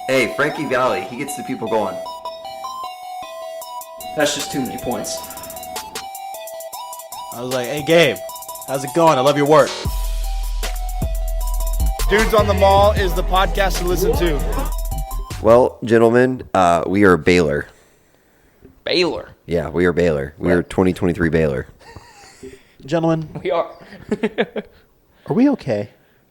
Hey, Frankie Valli, he gets the people going. That's just too many points. I was like, hey, Gabe, how's it going? I love your work. Dudes on the Mall is the podcast to listen to. Well, gentlemen, we are Baylor. Baylor. Yeah, we are Baylor. We are 2023 Baylor. Gentlemen, We are. are we okay?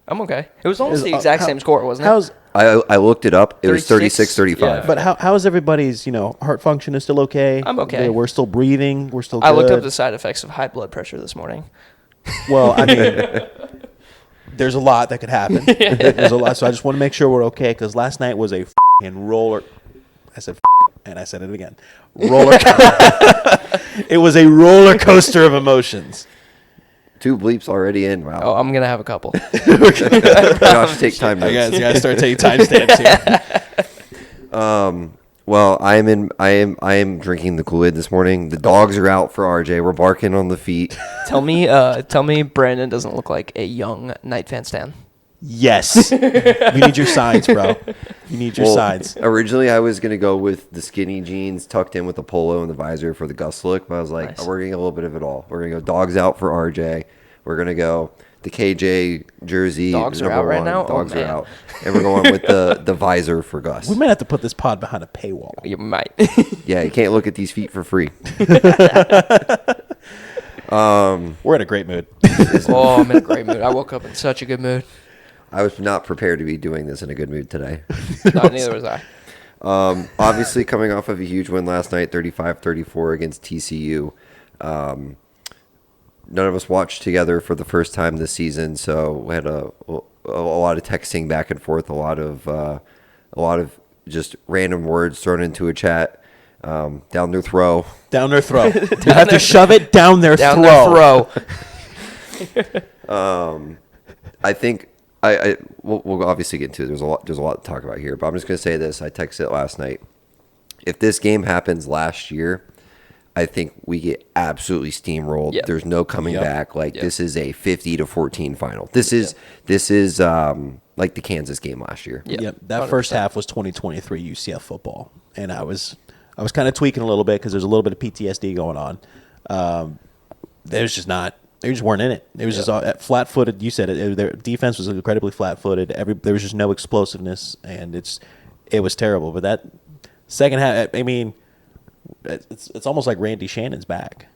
I'm okay. It was almost the exact same score, wasn't it? How's I looked it up. It was 36? 36-35. Yeah. But how's everybody's, heart function is still okay? I'm okay. We're still breathing. We're still good. I looked up the side effects of high blood pressure this morning. Well, I mean, there's a lot that could happen. There's a lot. So I just want to make sure we're okay because last night was a f***ing roller. I said and I said it again. Roller. It was a roller coaster of emotions. 2 bleeps already in. Oh, Wow. I'm gonna have a couple. Gosh, take time I notes. gotta start taking timestamps here. Well, I am drinking the Kool-Aid this morning. The dogs are out for RJ. We're barking on the feet. Tell me Brandon doesn't look like a young Knight fan stan. Yes. You need your signs, bro. You need your signs. Originally, I was going to go with the skinny jeans tucked in with the polo and the visor for the Gus look, but I was like, Nice. we're going to get a little bit of it all. We're going to go dogs out for RJ. We're going to go the KJ jersey. Dogs are number out right one. now? Oh, Dogs are man. out. And we're going with the visor for Gus. We might have to put this pod behind a paywall. You might. Yeah, you can't look at these feet for free. We're in a great mood. Oh, I'm in a great mood. I woke up in such a good mood. I was not prepared to be doing this in a good mood today. No, neither was I. Obviously, coming off of a huge win last night, 35-34 against TCU. None of us watched together for the first time this season, so we had a lot of texting back and forth, a lot of just random words thrown into a chat down their throat. Down their throat. You have to shove it down their Down throat. their throw. I think we'll obviously get into it. There's a lot to talk about here, but I'm just gonna say this. I texted it last night. If this game happens last year, I think we get absolutely steamrolled. Yep. There's no coming Yep. back. Like Yep. this is a 50-14 final. This is like the Kansas game last year. Yep. Yep. That 100%. first half was 2023 UCF football, and I was kind of tweaking a little bit because there's a little bit of PTSD going on. They just weren't in it. It was just flat-footed. You said it. Their defense was incredibly flat-footed. There was just no explosiveness, and it was terrible. But that second half, I mean, it's almost like Randy Shannon's back.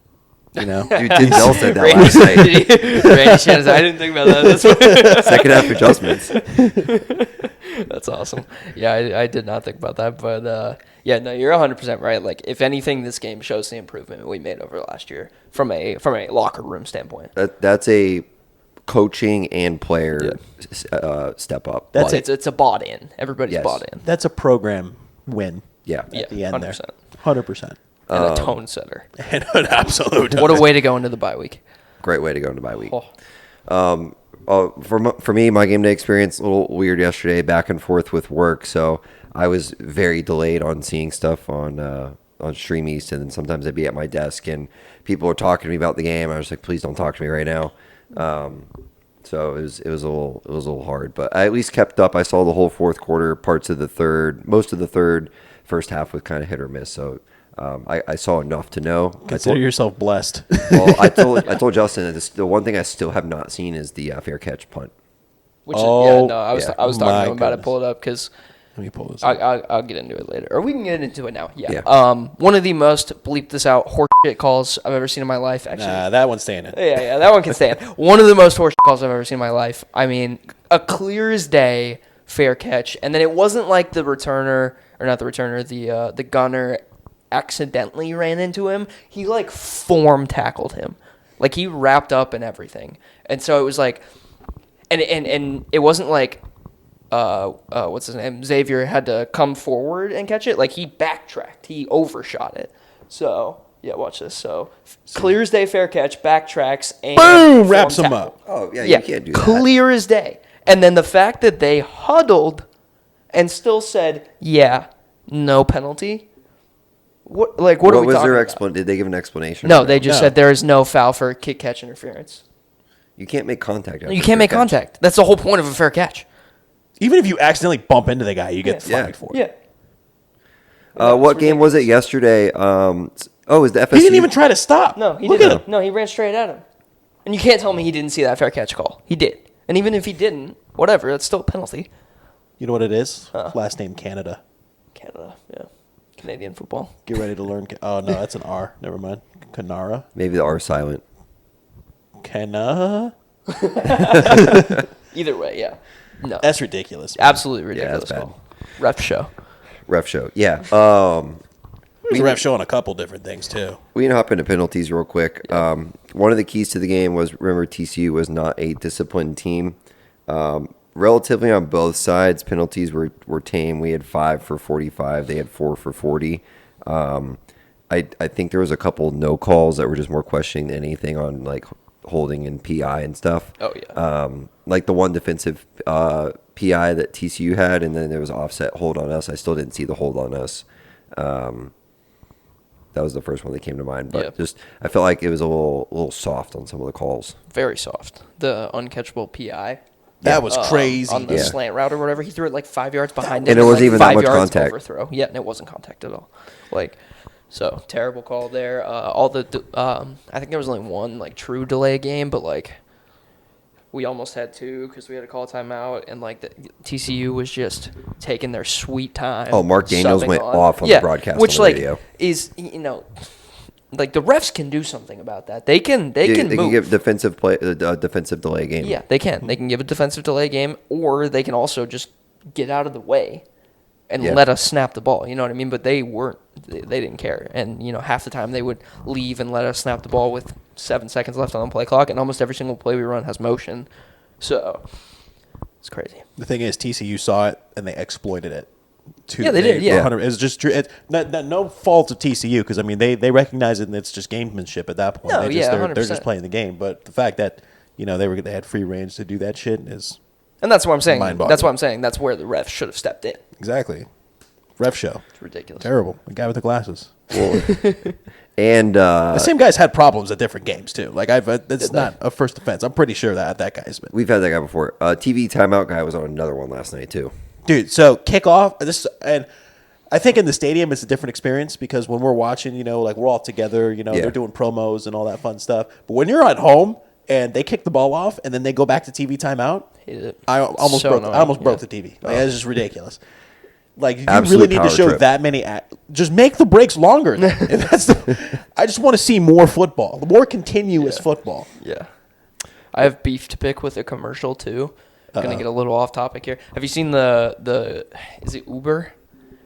You know, Dude, Denzel said that Randy, last night. Randy Shannon's, I didn't think about that. Second half adjustments. That's awesome. Yeah, I did not think about that, but yeah, no, you're 100% right. Like, if anything, this game shows the improvement we made over last year from a locker room standpoint. That's a coaching and player step up. That's Like, It's a bought in. Everybody's Yes. bought in. that's a program win yeah. Yeah, at the end 100%. there. 100%. And a tone setter. And an absolute. What a way to go into the bye week. Great way to go into bye week. Oh. For me, my game day experience a little weird yesterday, back and forth with work. So I was very delayed on seeing stuff on Stream East, and then sometimes I'd be at my desk and people were talking to me about the game. I was like, please don't talk to me right now. So it was a little hard, but I at least kept up. I saw the whole fourth quarter, parts of the third, most of the third. First half was kind of hit or miss. So I saw enough to know. Consider yourself blessed. Well, I told Justin that the one thing I still have not seen is the fair catch punt. Which Oh, is, yeah, no, I was yeah. talking to My him about it. goodness. Pull it up because Let me pull this up. I'll get into it later, or we can get into it now. Yeah. Yeah. One of the most bleep this out horseshit calls I've ever seen in my life. Actually, Nah, that one's staying in. yeah, that one can stand. One of the most horseshit calls I've ever seen in my life. I mean, a clear as day fair catch, and then it wasn't like the returner or not the returner, the gunner accidentally ran into him. He like form tackled him, like he wrapped up and everything, and so it was like, and it wasn't like. What's his name? Xavier had to come forward and catch it. Like he backtracked, he overshot it. So yeah, watch this. So clear as day, fair catch, backtracks, and Boom! form Wraps him tackle. up. Oh yeah, Yeah, you can't do that. clear as day. And then the fact that they huddled and still said, "Yeah, no penalty." What are What we was talking their about? explanation? Did they give an explanation? No, they just No. said there is no foul for kick catch interference. You can't make contact. after You fair can't make catch. contact. That's the whole point of a fair catch. Even if you accidentally bump into the guy, you get Yeah. flagged for it. Yeah. What game was it yesterday? It was the FSU. He didn't even try to stop. No, he Look didn't. at him. No, he ran straight at him. And you can't tell me he didn't see that fair catch call. He did. And even if he didn't, whatever, that's still a penalty. You know what it is? Last name Canada. Canada, yeah. Canadian football. Get ready to learn. Oh, no, that's an R. Never mind. Canara. Maybe the R silent. Cana. Either way, yeah. No. That's ridiculous. Absolutely Yeah, ridiculous that's bad. call. Ref show. Ref show. Yeah. There's a ref showing a couple different things, too. We can hop into penalties real quick. One of the keys to the game was, remember, TCU was not a disciplined team. Relatively on both sides, penalties were tame. We had 5 for 45. They had 4 for 40. I think there was a couple no calls that were just more questioning than anything on like holding and PI and stuff. Oh, yeah. Like the one defensive PI that TCU had, and then there was offset hold on us. I still didn't see the hold on us. That was the first one that came to mind. But Yeah. just I felt like it was a little soft on some of the calls. Very soft. The uncatchable PI. That was crazy. On the Yeah. slant route or whatever. He threw it like 5 yards behind And him. it wasn't like even that 5 much yards contact. Overthrow. Yeah, and it wasn't contact at all. Like, so terrible call there. I think there was only one like true delay game, but like we almost had 2 because we had to call a timeout, and like the TCU was just taking their sweet time. Oh, Mark Daniels subbing went off on the broadcast which on the like radio. is like the refs can do something about that. They can They move. can give defensive delay game. Yeah, they can. They can give a defensive delay game, or they can also just get out of the way and Yeah. let us snap the ball. You know what I mean? But they weren't. They didn't care. And, half the time they would leave and let us snap the ball with 7 seconds left on the play clock, and almost every single play we run has motion. So, it's crazy. The thing is, TCU saw it, and they exploited it. Yeah, they did, yeah. It was just true. No fault of TCU, because, I mean, they recognize it, and it's just gamesmanship at that point. No, yeah, they're 100%. just playing the game. But the fact that, they had free range to do that shit is And that's what I'm saying. Mind-boggling. That's what I'm saying. That's where the refs should have stepped in. exactly. Ref show. It's ridiculous. Terrible. The guy with the glasses. And The same guy's had problems at different games, too. Like, it's not a first offense. I'm pretty sure that guy's been. we've had that guy before. TV timeout guy was on another one last night too. Dude, so kickoff, and I think in the stadium it's a different experience because when we're watching, like we're all together, Yeah. they're doing promos and all that fun stuff. But when you're at home and they kick the ball off and then they go back to TV timeout, Hated it. I almost So broke. annoying. I almost broke Yeah. the TV. Like, it's just ridiculous. Like you Absolute really need to power show trip. that many. Just make the breaks longer. Then. And I just want to see more football, more continuous football. Yeah. I have beef to pick with a commercial too. Gonna get a little off topic here. Have you seen the is it Uber?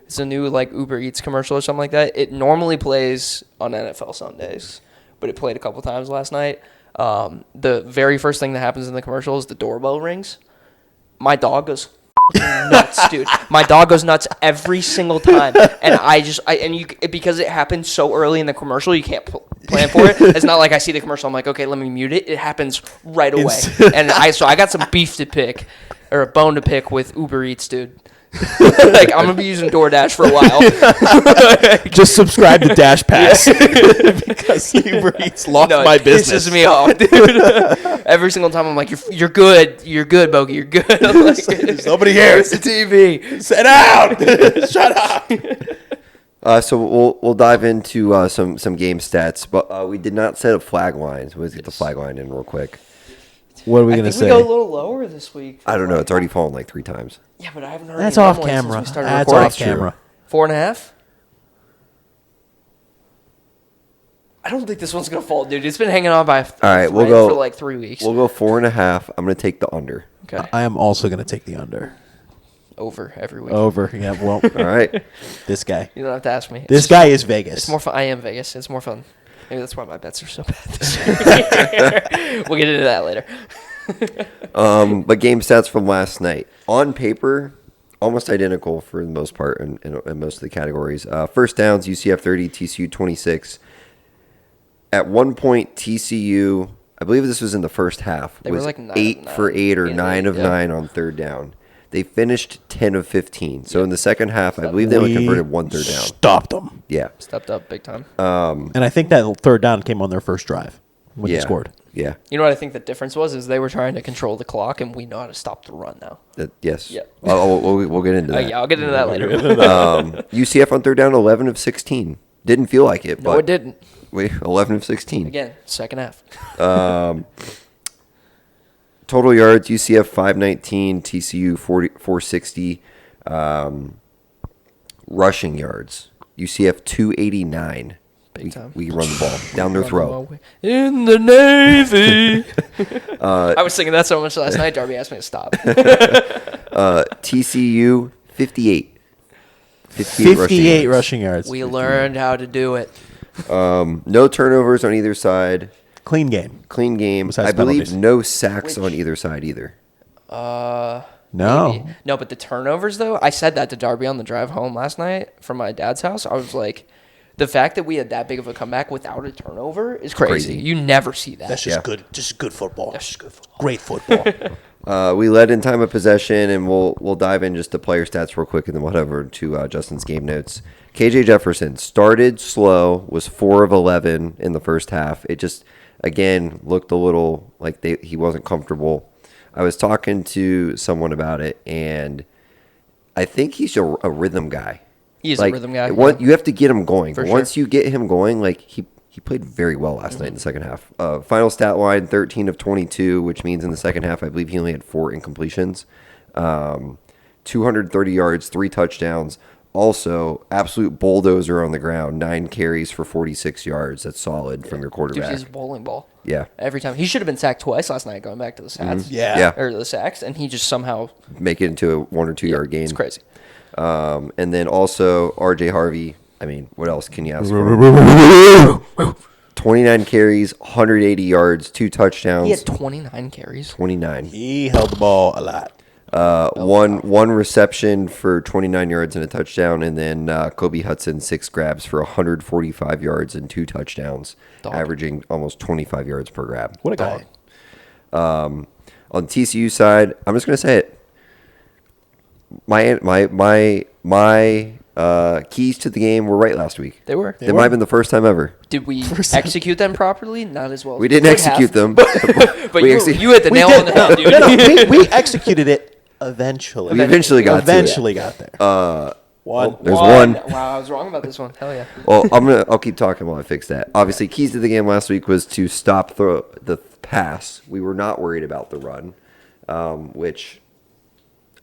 It's a new like Uber Eats commercial or something like that. It normally plays on NFL Sundays, but it played a couple times last night. The very first thing that happens in the commercial is the doorbell rings. My dog goes nuts, dude. My dog goes nuts every single time, and because it happened so early in the commercial, you can't plan for it. It's not like I see the commercial, I'm like, okay, let me mute it. It happens right away, and I got some beef to pick, or a bone to pick with Uber Eats, dude. Like I'm gonna be using DoorDash for a while. Just subscribe to Dash Pass because Uber Eats lost No, my it business. pisses me off, dude. Every single time I'm like, you're good, Bogey, you're good. I'm like, There's nobody here. It's the TV. Sit down. Shut up. So we'll dive into some game stats, but we did not set up flag lines. Let's get the flag line in real quick. What are we I gonna think we go a little lower this week. I don't know. It's already fallen like 3 times. Yeah, but I haven't heard That's any off rumblings since camera. we started That's recording. off camera. 4.5. I don't think this one's gonna fall, dude. It's been hanging on by a right, we'll thread go- for like 3 weeks. We'll go 4.5. I'm going to take the under. Okay, I am also gonna take the under. over every week. Over. Yeah. Well, All right. this guy. You don't have to ask me. This guy is Vegas. It's more fun. I am Vegas. It's more fun. Maybe that's why my bets are so bad this year. We'll get into that later. But game stats from last night. On paper, almost identical for the most part in most of the categories. First downs, UCF 30, TCU 26. At one point, TCU, I believe this was in the first half, They were was like 9 of 8 for 9. 8 or 8 of 9 8, of yeah. 9 on third down. They finished 10 of 15. So in the second half, I believe they only We converted 1 third down. Stopped them. Yeah. Stepped up big time. And I think that third down came on their first drive when Yeah. they scored. Yeah. You know what I think the difference was? Is they were trying to control the clock, and we know how to stop the run now. Yes. Yeah. We'll get into that. Yeah, I'll get into that later. UCF on third down, 11 of 16. Didn't feel like it, No, but it didn't. 11 of 16. Again, second half. Total yards, UCF 519, TCU 460. Rushing yards, UCF 289. Big time. We run the ball down their throat. In the Navy. I was singing that so much last night, Darby asked me to stop. TCU 58. 58 rushing yards. We learned how to do it. No turnovers on either side. Clean game. Clean game. Besides I believe penalties. no sacks Which- on either side either. No. Maybe. No, but the turnovers, though, I said that to Darby on the drive home last night from my dad's house. I was like, the fact that we had that big of a comeback without a turnover is crazy. Crazy. You never see that. That's just Yeah. good. Just good football. That's just good football. Great football. We led in time of possession, and we'll dive in just to player stats real quick, and then we'll head over to Justin's game notes. KJ Jefferson started slow, was 4 of 11 in the first half. It just, again, looked a little like he wasn't comfortable. I was talking to someone about it, and I think he's a rhythm guy. He is a rhythm guy. You have to get him going. For But sure. once you get him going, like he played very well last night in the second half. Final stat line, 13 of 22, which means in the second half, I believe he only had 4 incompletions. 230 yards, 3 touchdowns. Also, absolute bulldozer on the ground, 9 carries for 46 yards. That's solid from your Dude, quarterback. he's a bowling ball. Yeah. Every time. He should have been sacked twice last night, going back to the stats. Yeah. Yeah. Or the sacks, and he just somehow. Make it into a 1 or 2 yard gain. It's crazy. And then also RJ Harvey. I mean, what else can you ask for? 29 carries, 180 yards, 2 touchdowns. He had 29 carries. 29. He held the ball a lot. One reception for 29 yards and a touchdown, and then Kobe Hudson 6 grabs for 145 yards and 2 touchdowns, Dog. averaging almost 25 yards per grab. What a guy. On the TCU side, I'm just gonna say it. My keys to the game were right last week. They were. It might have been the first time ever. Did we execute them properly? Not as well. We as didn't could execute have. them, But we you, exec- you hit the nail on the head, dude. No, we executed it eventually. We eventually got to it. Eventually got there. One. There's one. Wow, I was wrong about this one. Hell yeah. Well, I'll keep talking while I fix that. Obviously, keys to the game last week was to stop the pass. We were not worried about the run, which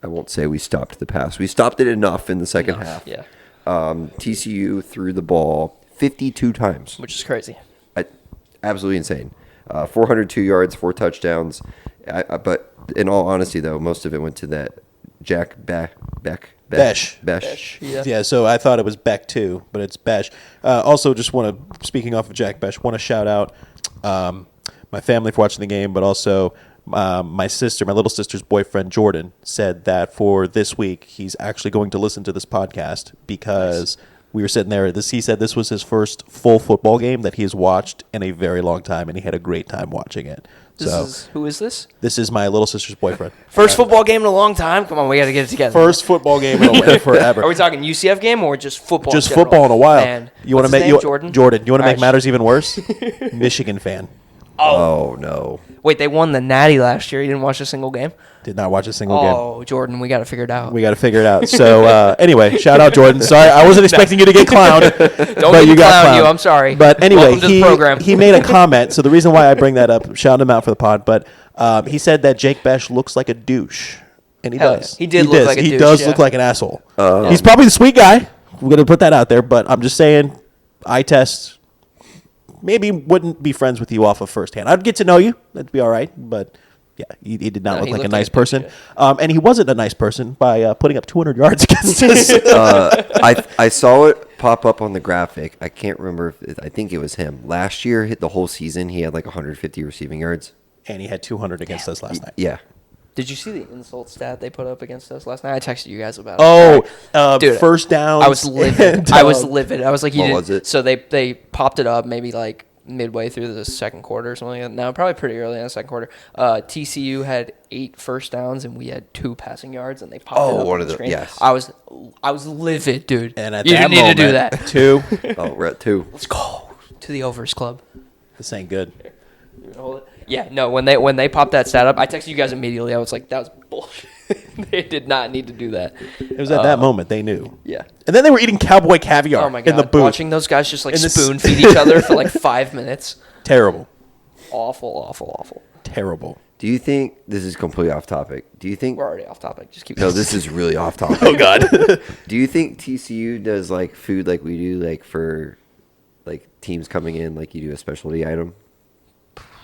I won't say we stopped the pass. We stopped it enough in the second half. Yeah. TCU threw the ball 52 times. Which is crazy. Absolutely insane. 402 yards, 4 touchdowns. But in all honesty, though, most of it went to that Jack Besh. Yeah. Yeah, so I thought it was Beck too, but it's Besh. Also, just want to, speaking off of Jack Besh, want to shout out my family for watching the game, but also my little sister's boyfriend, Jordan, said that for this week, he's actually going to listen to this podcast because we were sitting there. He said this was his first full football game that he has watched in a very long time, and he had a great time watching it. Who is this? This is my little sister's boyfriend. First football game in a long time? Come on, we got to get it together. First football game in forever. Are we talking UCF game or just football? Just general? football in a while. Man. You want to What's his make name, Jordan? You want to make Alright. matters even worse? Michigan fan. Oh, no. Wait, they won the Natty last year. You didn't watch a single game? Did not watch a single game. Oh, Jordan, we got to figure it out. We got to figure it out. So anyway, shout out Jordan. Sorry, I wasn't expecting you to get clowned. Don't but get you got clowned, you. clowned. I'm sorry. But anyway, Welcome to the program. he made a comment. So the reason why I bring that up, shout him out for the pod. But he said that Jake Besh looks like a douche, and he Hell does. yeah. He did look like a He douche, does yeah. look like an asshole. He's probably the sweet guy. We're gonna put that out there. But I'm just saying, eye test. Maybe wouldn't be friends with you off of firsthand. I'd get to know you. That'd be all right. But yeah, he did not No, look he like a looked nice like a douche, person. And he wasn't a nice person by putting up 200 yards against us. I saw it pop up on the graphic. I can't remember. I think it was him. Last year, hit the whole season, he had like 150 receiving yards. And he had 200 against us last night. Yeah. Did you see the insult stat they put up against us last night? I texted you guys about it. Oh, Dude, first down. I was livid. I was livid. I was like, you What did. was it? So they popped it up maybe like midway through the second quarter or something like that. No, probably pretty early in the second quarter. TCU had 8 first downs and we had 2 passing yards, and they popped it up one on of the the- screen. yes. I was livid, dude. And at you that didn't need moment, to do that. 2. Oh, we're at 2. Let's go to the overs club. This ain't good. Hold it. Yeah, no. When they popped that stat up, I texted you guys immediately. I was like, that was bullshit. They did not need to do that. It was at that moment they knew. Yeah. And then they were eating cowboy caviar Oh my god. in the booth. Watching those guys just like In the spoon feed each other for like 5 minutes. Terrible. Awful. Terrible. Do you think this is completely off topic? Do you think? We're already off topic. Just keep No, going. this is really off topic. Oh God. Do you think TCU does like food like we do, like for like teams coming in, like you do a specialty item?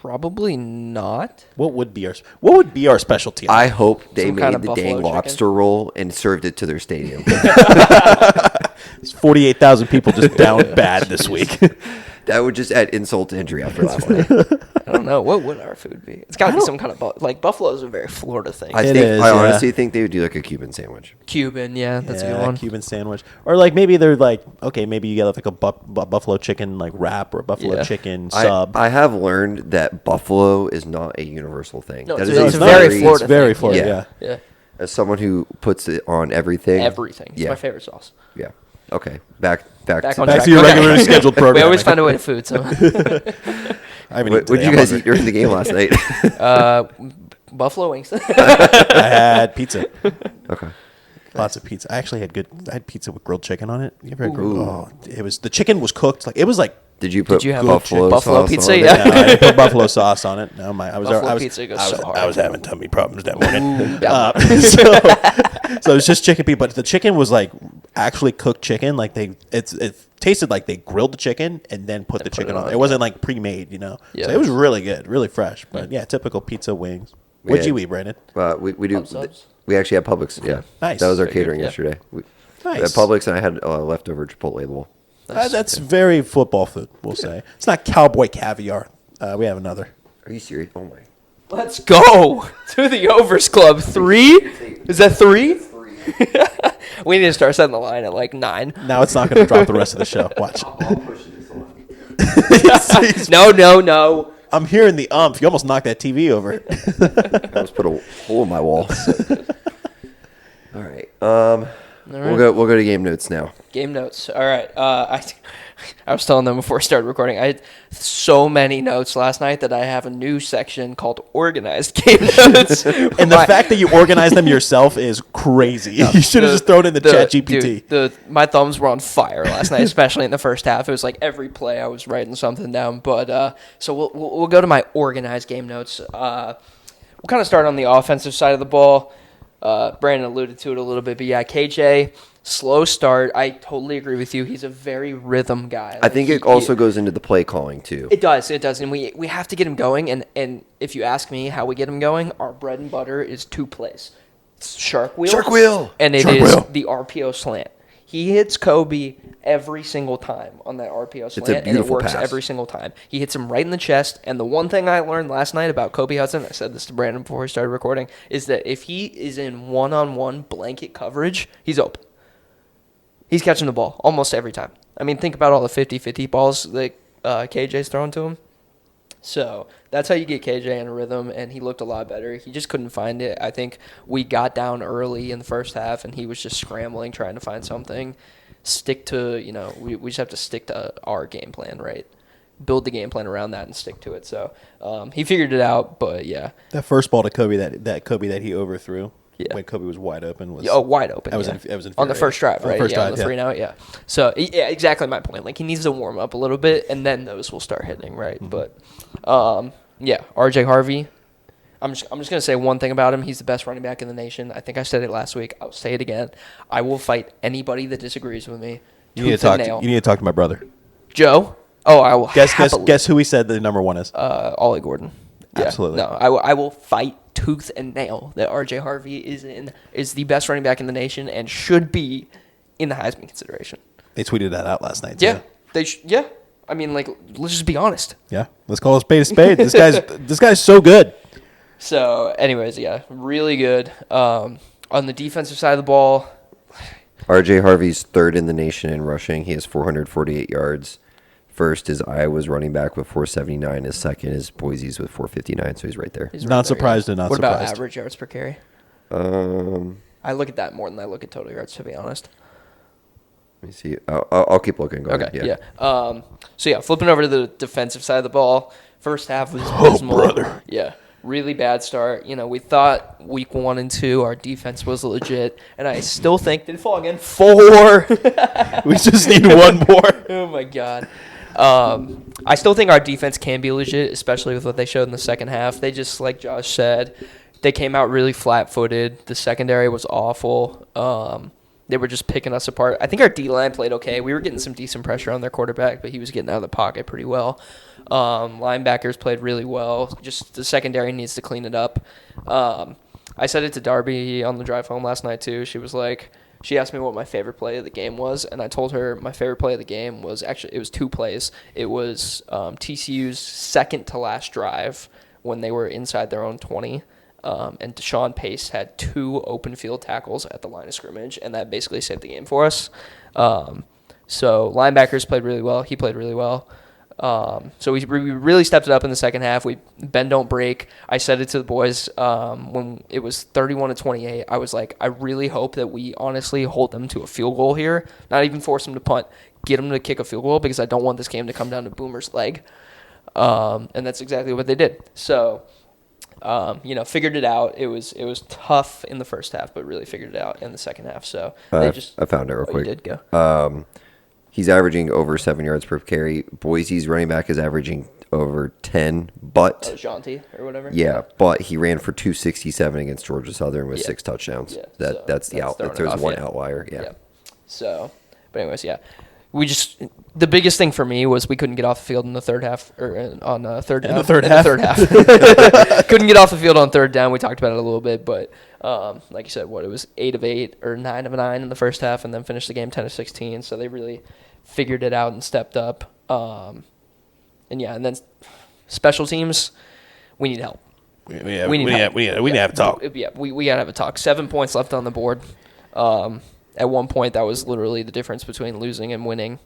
Probably not. What would be our specialty? I hope they Some made kind of the buffalo dang chicken? lobster roll and served it to their stadium. 48,000 people just down bad this week. That would just add insult to injury after last night. I don't know. What would our food be? It's got to be some kind of like buffalo is a very Florida thing. I It think is, I yeah. honestly think they would do like a Cuban sandwich. Cuban, yeah, that's a good one. Cuban sandwich, or like maybe they're like, okay, maybe you get like a buffalo chicken like wrap or a buffalo Yeah. chicken sub. I have learned that buffalo is not a universal thing. No, That it's is it's a not. very Florida. It's very thing. Florida. Yeah. Yeah, As someone who puts it on everything. everything. It's Yeah. my favorite sauce. Yeah. Okay. Back Back to on Back track. to your Okay. regularly scheduled program. We always find a way to food. So, I haven't What eaten did today. you I'm guys hungry. eat during the game last night? buffalo wings. I had pizza. Okay. Lots of pizza. I actually had pizza with grilled chicken on it. You ever had grilled? Oh, it was the chicken was cooked like it was like. Did you put you have buffalo, buffalo sauce pizza? on it? Yeah. No, I didn't put buffalo sauce on it. No, Buffalo pizza goes so hard. I was having tummy problems that morning. That So it was just chicken pizza, but the chicken was like actually cooked chicken. Like it tasted like they grilled the chicken and then put the chicken it on. on, It wasn't like pre-made, you know. Yeah. So it was really good, really fresh. But yeah, typical pizza wings. What'd Yeah. you eat, Brandon? We do. Pub subs? We actually had Publix. Yeah. Nice. That was our Very good, catering yeah. yesterday. We Nice. had Publix, and I had leftover Chipotle bowl. That's very football food, we'll say. It's not cowboy caviar. We have another. Are you serious? Oh my. Let's go to the Overs Club. 3? Is that 3? We need to start setting the line at like 9. Now it's not going to drop the rest of the show. Watch. No. I'm hearing the umph. You almost knocked that TV over. I almost put a hole in my wall. All right. We'll go to game notes now. Game notes. All right. I was telling them before I started recording, I had so many notes last night that I have a new section called organized game notes. And the fact that you organized them yourself is crazy. You should have just thrown it in the chat GPT. Dude, my thumbs were on fire last night, especially in the first half. It was like every play I was writing something down. But so we'll go to my organized game notes. We'll kind of start on the offensive side of the ball. Brandon alluded to it a little bit, but yeah, KJ, slow start. I totally agree with you. He's a very rhythm guy. I think it also goes into the play calling too. It does, and we have to get him going. And if you ask me how we get him going, our bread and butter is 2 plays. It's shark wheel, and it is the RPO slant. He hits Kobe every single time on that RPO slant, and it beautiful works pass. every single time. He hits him right in the chest. And the one thing I learned last night about Kobe Hudson, I said this to Brandon before we started recording, is that if he is in one-on-one blanket coverage, he's open. He's catching the ball almost every time. I mean, think about all the 50-50 balls that KJ's throwing to him. So that's how you get KJ in a rhythm, and he looked a lot better. He just couldn't find it. I think we got down early in the first half, and he was just scrambling, trying to find something. Stick to, we just have to stick to our game plan, right? Build the game plan around that and stick to it. So he figured it out, but yeah. That first ball to Kobe that Kobe that he overthrew Yeah. when Kobe was wide open was Wide open. That was yeah. that was on the first drive, On the right? first drive, on the 3 and out, yeah. So yeah, exactly my point. Like he needs to warm up a little bit, and then those will start hitting, right? Mm-hmm. But yeah, RJ Harvey. I'm just gonna say one thing about him. He's the best running back in the nation. I think I said it last week. I'll say it again. I will fight anybody that disagrees with me. You need to tooth and talk. nail. You need to talk to my brother. Joe. Oh, I will happily. Guess who he said the number 1 is. Ollie Gordon. Yeah. Absolutely. No, I will fight tooth and nail that RJ Harvey is the best running back in the nation and should be in the Heisman consideration. They tweeted that out last night. Yeah, Too. yeah. I mean, like, let's just be honest. Yeah. Let's call a spade a spade. This guy's so good. So, anyways, yeah, really good. On the defensive side of the ball, RJ Harvey's third in the nation in rushing. He has 448 yards. First is Iowa's running back with 479. His second is Boise's with 459. So he's right there. he's Not right there, surprised yeah. and not What about surprised. average yards per carry? Um, I look at that more than I look at total yards, to be honest. Let me see. I'll keep looking. Go Okay, ahead. yeah. So yeah, flipping over to the defensive side of the ball. First half was abysmal. brother. Yeah, really bad start. We thought week 1 and 2 our defense was legit, and I still think did it fall again 4. We just need one more. Oh my god. I still think our defense can be legit, especially with what they showed in the second half. They just, like Josh said, they came out really flat-footed. The secondary was awful. They were just picking us apart. I think our D-line played okay. We were getting some decent pressure on their quarterback, but he was getting out of the pocket pretty well. Linebackers played really well. Just the secondary needs to clean it up. I said it to Darby on the drive home last night, too. She asked me what my favorite play of the game was, and I told her my favorite play of the game was actually, it was 2 plays. It was TCU's second to last drive when they were inside their own 20. And Deshaun Pace had 2 open field tackles at the line of scrimmage, and that basically saved the game for us. So linebackers played really well. He played really well. So we really stepped it up in the second half. We bend don't break. I said it to the boys when it was 31-28. I was like, I really hope that we honestly hold them to a field goal here. Not even force them to punt. Get them to kick a field goal because I don't want this game to come down to Boomer's leg. And that's exactly what they did. So. Figured it out. It was tough in the first half, but really figured it out in the second half. So I found it real quick. You did go. He's averaging over 7 yards per carry. Boise's running back is averaging over 10, but Jonty or whatever. yeah, but he ran for 267 against Georgia Southern with 6 touchdowns. Yeah, That's the throwing it There's off, one yeah. outlier. Yeah. So, but anyways, yeah. The biggest thing for me was we couldn't get off the field in the third half, or on third down. In the third half. Couldn't get off the field on third down. We talked about it a little bit, but like you said, it was 8 of 8 or 9 of 9 in the first half, and then finished the game 10 of 16. So they really figured it out and stepped up. And then special teams, we need help. We need to have a talk. Yeah, we gotta have a talk. 7 points left on the board. At one point, that was literally the difference between losing and winning.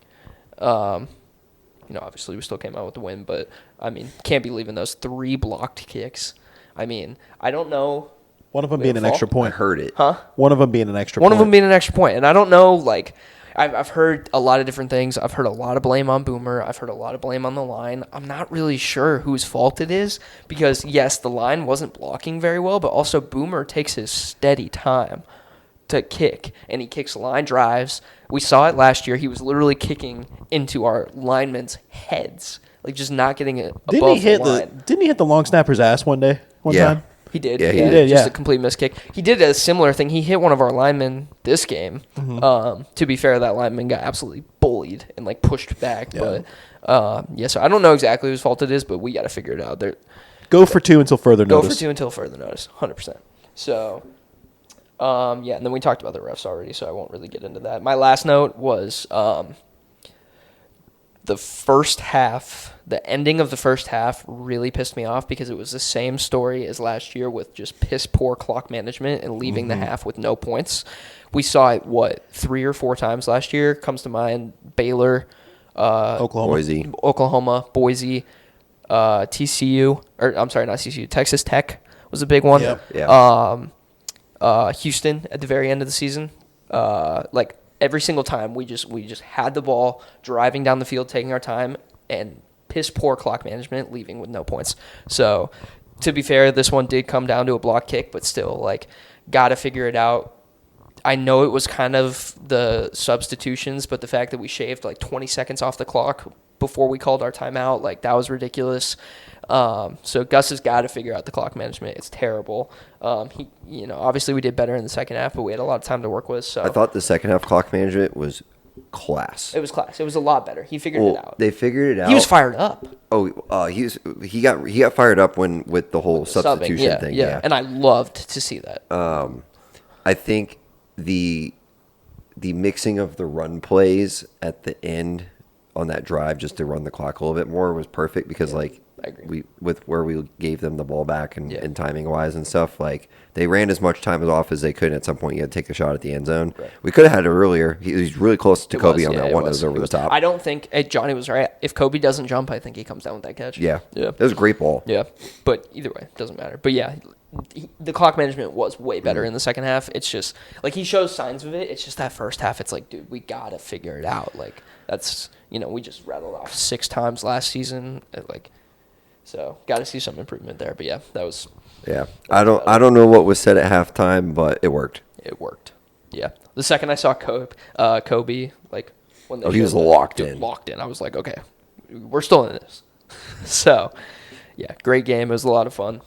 Obviously we still came out with the win, but I mean, can't be leaving those 3 blocked kicks. I mean, I don't know. One of them being an extra I point. heard it. Huh? One of them being an extra One point. of them being an extra point, and I don't know. Like, I've heard a lot of different things. I've heard a lot of blame on Boomer. I've heard a lot of blame on the line. I'm not really sure whose fault it is because yes, the line wasn't blocking very well, but also Boomer takes his steady time to kick, and he kicks line drives. We saw it last year. He was literally kicking into our linemen's heads, like just not getting it above the line. Didn't he hit the long snapper's ass one time? He did. Yeah, he did, Just yeah. a complete miss kick. He did a similar thing. He hit one of our linemen this game. Mm-hmm. To be fair, that lineman got absolutely bullied and like pushed back. Yeah. But so I don't know exactly whose fault it is, but we got to figure it out. Go for 2 until further Go notice. for 2 until further notice, 100%. So, and then we talked about the refs already, so I won't really get into that. My last note was the first half, the ending of the first half really pissed me off because it was the same story as last year with just piss poor clock management and leaving the half with no points. We saw it, 3 or 4 times last year. Comes to mind Baylor, Oklahoma. Boise, TCU, or I'm sorry, not TCU, Texas Tech was a big one. Yep. Yeah. Houston at the very end of the season. Like every single time we just had the ball, driving down the field, taking our time, and piss poor clock management, leaving with no points. So to be fair, this one did come down to a block kick, but still, like, got to figure it out. I know it was kind of the substitutions, but the fact that we shaved like 20 seconds off the clock before we called our timeout, like, that was ridiculous. So Gus has got to figure out the clock management. It's terrible. Obviously we did better in the second half, but we had a lot of time to work with. So I thought the second half clock management was class. it was class. It was a lot better. He figured it out. They figured it out. He was fired up. He got fired up with the whole substitution Subbing, thing. Yeah, and I loved to see that. I think the mixing of the run plays at the end on that drive just to run the clock a little bit more was perfect because I agree. we gave them the ball back and timing wise and stuff, like they ran as much time off as they could. And at some point you had to take the shot at the end zone. Right. We could have had it earlier. He was really close to Kobe on that one. It was over the top. I don't think Johnny was right. If Kobe doesn't jump, I think he comes down with that catch. Yeah. That was a great ball. Yeah, but either way, it doesn't matter. But yeah, the clock management was way better in the second half. It's just like he shows signs of it. It's just that first half. It's like, dude, we gotta figure it out. Like that's we just rattled off 6 times last season. So got to see some improvement there. But yeah, that was. Yeah, I don't know what was said at halftime, but it worked. It worked. Yeah, the second I saw Kobe, like when they he was showed that, locked dude, in. Locked in. I was like, okay, we're still in this. So, yeah, great game. It was a lot of fun.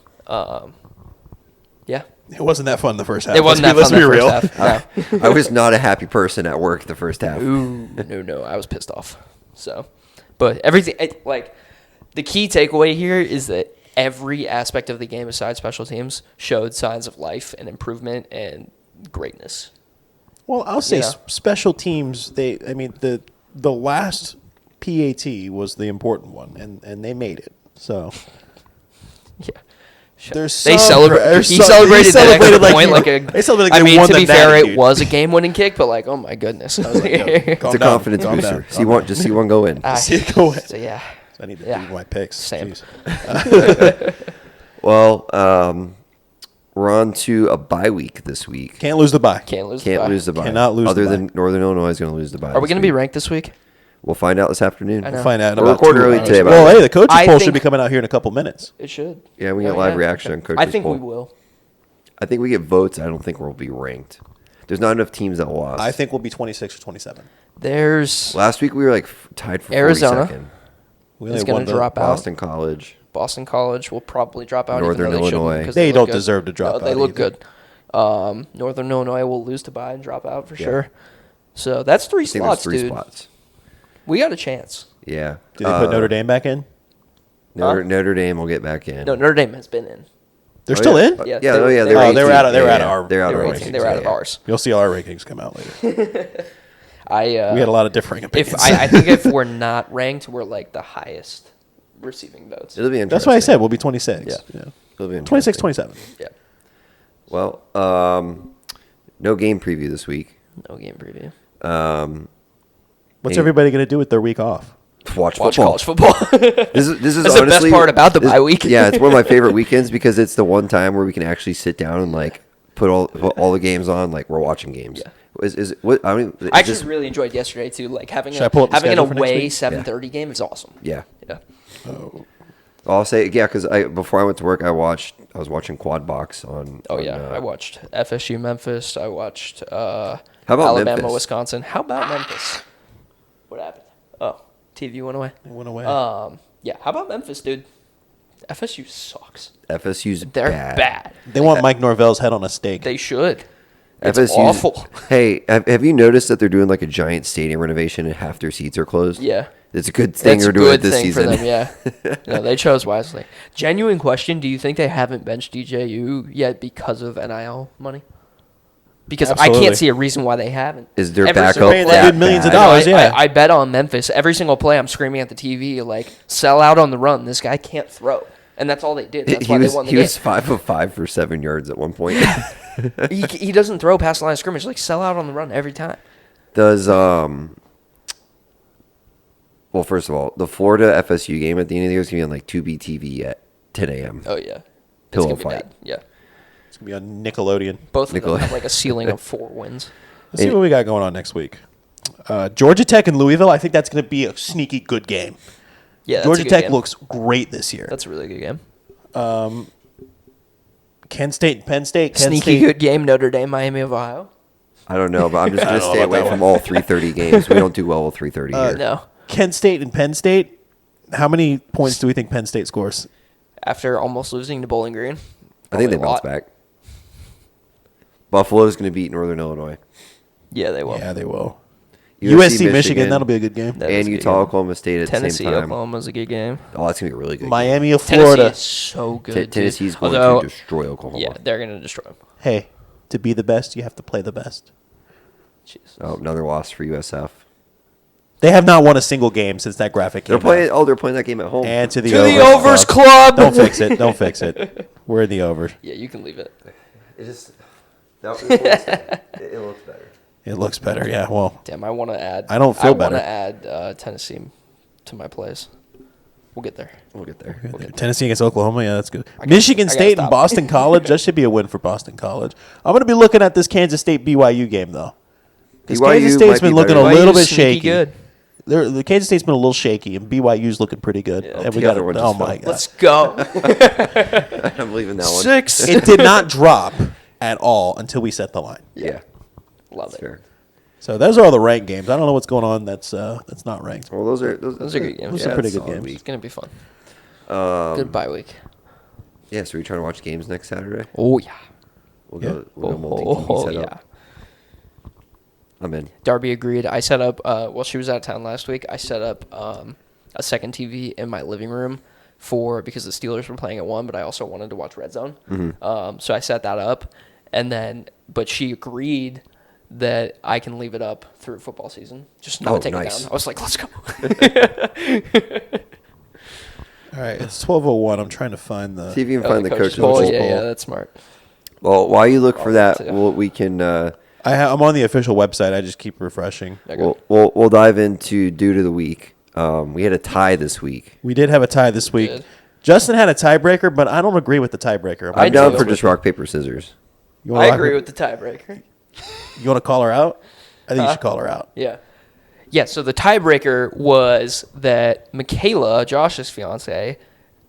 Yeah, It wasn't that fun the first half. it wasn't that Let's fun. be That real. first half. No. I was not a happy person at work the first half. Ooh, no, I was pissed off. So, but everything, the key takeaway here is that every aspect of the game besides special teams showed signs of life and improvement and greatness. Well, I'll say Yeah. special teams. The last PAT was the important one, and they made it. So Yeah. there's They some- celebrated. there's He some- celebrated that extra like point he- like a. They celebrated I like they mean, won to the be fair, batting, it dude. was a game-winning kick, but like, oh my goodness, I was like, It's a confidence booster. Just see one go in. See it go in. So yeah, I need to Yeah. do my picks. Same. Jeez. Well, we're on to a bye week this week. Can't lose the bye. can't lose. Can't the bye. lose the bye. Cannot lose Other the bye. than Northern Illinois is going to lose the bye. Are we going going to be ranked this week? We'll find out this afternoon. I know. Find out in We'll about record 2 early hours. today, by Well, the way. hey, the coaches I poll think- should be coming out here in a couple minutes. It should. Yeah, we get Oh, live yeah. reaction on coaches I think poll. we will. I think we get votes. I don't think we'll be ranked. There's not enough teams that lost. I think we'll be 26 or 27. There's last week we were like tied for Arizona. 42nd. We It's only going won to the- drop out. Boston College. Boston College will probably drop out. Northern even though they shouldn't, Illinois. 'cause They look don't good. deserve to drop They out look either. good. Northern Illinois will lose to bye and drop out for sure. So that's 3 I think slots, there's 3 dude. spots. We got a chance. Yeah. Did they put Notre Dame back in? Notre Dame will get back in. No, Notre Dame has been in. They're Oh, still yeah. in? Yeah, Yeah, yeah, they were- yeah. they were- Oh, they were out of- 18th. they were Yeah, out of yeah. our- They're out They of were our 18. rankings. They were out of Yeah, yeah. ours. You'll see our rankings come out later. We We had a lot of differing opinions. I think if we're not ranked, we're like the highest receiving votes. It'll be interesting. That's why I said we'll be 26. Yeah. It'll be 26, interesting. 27. Yeah. Well, no game preview this week. No game preview. What's Hey. everybody going to do with their week off? Watch Watch football. college football. This is That's the best honestly part about the this- bye week. Yeah, it's one of my favorite weekends because it's the one time where we can actually sit down and like put all the games on. Like we're watching games. Yeah. Is what I mean? I is this- actually really enjoyed yesterday too. Like having Should I pull up the having an schedule for next away week? 7:30 game is awesome. yeah. Yeah. I'll say yeah because before I went to work I was watching Quad Box on. Oh on, yeah, I watched FSU Memphis. I watched about Alabama Memphis? Wisconsin. How about Memphis? What happened? Oh, TV went away. It went away. Yeah. How about Memphis, dude? FSU sucks. FSU's They're bad. bad. they want Mike Norvell's head on a stake. They should. It's FSU's awful. Hey, have you noticed that they're doing like a giant stadium renovation and half their seats are closed? Yeah. It's a good thing That's they're a doing good it this thing season. for them. Yeah. No, they chose wisely. Genuine question: do you think they haven't benched DJU yet because of NIL money? Because I Absolutely. can't see a reason why they haven't. Is their Every backup single paying play- that dude millions of bad? dollars. yeah. I bet on Memphis. Every single play, I'm screaming at the TV like, "Sell out on the run." This guy can't throw, and that's all they did. That's why they won the He game. was 5 of 5 for 7 yards at one point. He doesn't throw past the line of scrimmage. Like, sell out on the run every time. Does well, first of all, the Florida FSU game at the end of the year is gonna be on like 2B TV at 10 a.m. Oh yeah, Pillow gonna be fight. bad. Yeah, It's going to be on Nickelodeon. both of them Nicola. have like a ceiling of 4 wins. Let's see what we got going on next week. Georgia Tech and Louisville. I think that's going to be a sneaky good game. Yeah, that's a Georgia good Tech game. looks great this year. That's a really good game. Kent State and Penn State. Kent Sneaky State, good game. Notre Dame, Miami of Ohio. I don't know, but I'm just I gonna don't know stay about away that from one. all 3:30 games. We don't do well with 3:30 here. No, Kent State and Penn State. How many points do we think Penn State scores? after almost losing to Bowling Green. I think they Probably a bounce lot. back. Buffalo's gonna beat Northern Illinois. Yeah, they will. Yeah, they will. USC Michigan. That'll be a good game. That is And a good Utah, game. Oklahoma State at Tennessee, the same time. Oklahoma's a good game. Oh, that's gonna be a really good. Miami of Tennessee Florida. is so good. dude. Tennessee's going Although, to destroy Oklahoma. yeah, they're gonna destroy them. Hey, to be the best, you have to play the best. Jesus. Oh, another loss for USF. They have not won a single game since that graphic came They're playing. out. Oh, they're playing that game at home. And to the To the overs overs club. Don't fix it. Don't fix it. We're in the over. Yeah, you can leave it. it just it looks better. It looks better. Yeah. Well, Damn, I want to add. I don't feel I better. want to add Tennessee to my plays. We'll get there. We'll get there. Tennessee against Oklahoma, yeah, that's good. Michigan gotta State and stop. Boston College, that should be a win for Boston College. I'm going to be looking at this Kansas State BYU game though. Because BYU Kansas State's might be been looking better. a little BYU bit sneaky shaky. good. The Kansas State's been a little shaky, and BYU's looking pretty good. Yeah. And we The got other one oh just my fell. god, Let's go. I'm leaving that one. 6. it did not drop at all until we set the line. Yeah, Love that's it. fair. So those are all the ranked games. I don't know what's going on. That's not ranked. Well, those are Those are good games. Those are pretty good solid games. It's week. gonna be fun. Good bye week. Yeah, so are you trying to watch games next Saturday? Oh yeah. We'll Yeah. go multi-TV Oh setup. yeah. I'm in. Darby agreed. I set up. While she was out of town last week, I set up a second TV in my living room because the Steelers were playing at 1, but I also wanted to watch Red Zone. So I set that up, but she agreed that I can leave it up through football season, just not take nice. it down. I was like, let's go. All right, it's 12:01. I'm trying to find the. See if you can find the coaches poll. poll. Yeah, that's smart. Well, while you look for that, too. we can. I'm on the official website. I just keep refreshing. Okay. We'll dive into due to the week. We had a tie this week. We did have a tie this week. did. Justin had a tiebreaker, but I don't agree with the tiebreaker. I'm do. down for just rock paper scissors. You wanna I rock agree it? with the tiebreaker. You want to call her out? I think you should call her out. Yeah. Yeah, so the tiebreaker was that Michaela, Josh's fiance,